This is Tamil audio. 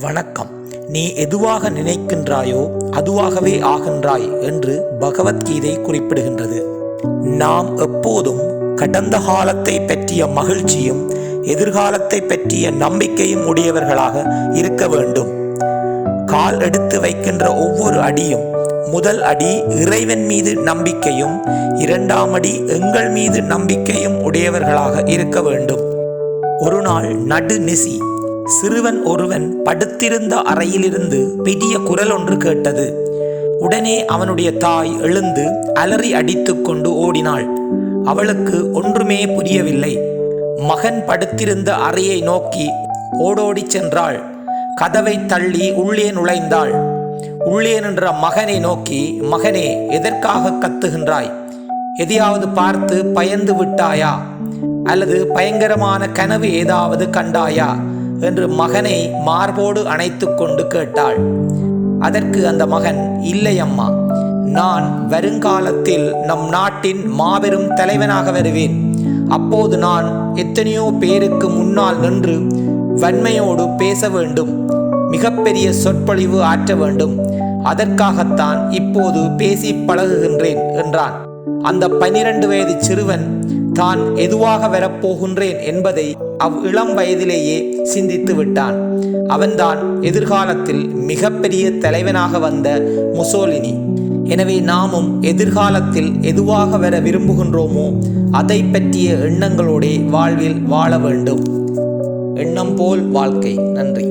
வணக்கம். நீ எதுவாக நினைக்கின்றாயோ அதுவாகவே ஆகின்றாய் என்று பகவத்கீதை குறிப்பிடுகின்றது. நாம் எப்போதும் கடந்த காலத்தை பற்றிய மகிழ்ச்சியும் எதிர்காலத்தை பற்றிய நம்பிக்கையும் உடையவர்களாக இருக்க வேண்டும். கால் எடுத்து வைக்கின்ற ஒவ்வொரு அடியும் முதல் அடி இறைவன் மீது நம்பிக்கையும், இரண்டாம் அடி எங்கள் மீது நம்பிக்கையும் உடையவர்களாக இருக்க வேண்டும். ஒரு நாள் நடுநிசி சிறுவன் ஒருவன் படுத்திருந்த அறையிலிருந்து பெரிய குரல் ஒன்று கேட்டது. உடனே அவனுடைய தாய் எழுந்து அலறி அடித்து கொண்டு ஓடினாள். அவளுக்கு ஒன்றுமே புரியவில்லை. மகன் படுத்திருந்த அறையை நோக்கி ஓடோடி சென்றாள். கதவை தள்ளி உள்ளே நுழைந்தாள். உள்ளே நின்ற மகனை நோக்கி, மகனே, எதற்காக கத்துகின்றாய்? எதையாவது பார்த்து பயந்து விட்டாயா? அல்லது பயங்கரமான கனவு ஏதாவது கண்டாயா என்று மகனை மார்போடு அணைத்து கொண்டு கேட்டாள். அதற்கு அந்த மகன், இல்லை அம்மா, நான் வருங்காலத்தில் நம் நாட்டின் மாபெரும் தலைவனாக வருவேன். அப்போது நான் எத்தனையோ பேருக்கு முன்னால் நின்று வன்மையோடு பேச வேண்டும், மிகப்பெரிய சொற்பொழிவு ஆற்ற வேண்டும். அதற்காகத்தான் இப்போது பேசி பழகுகின்றேன் என்றான். அந்த 12 வயது சிறுவன் தான் எதுவாக வரப்போகின்றேன் என்பதை இளம் வயதிலேயே சிந்தித்து விட்டான். அவன்தான் எதிர்காலத்தில் மிகப்பெரிய தலைவனாக வந்த முசோலினி. எனவே நாமும் எதிர்காலத்தில் எதுவாக வர விரும்புகின்றோமோ அதை பற்றிய எண்ணங்களோட வாழ்வில் வாழ வேண்டும். எண்ணம் போல் வாழ்க்கை. நன்றி.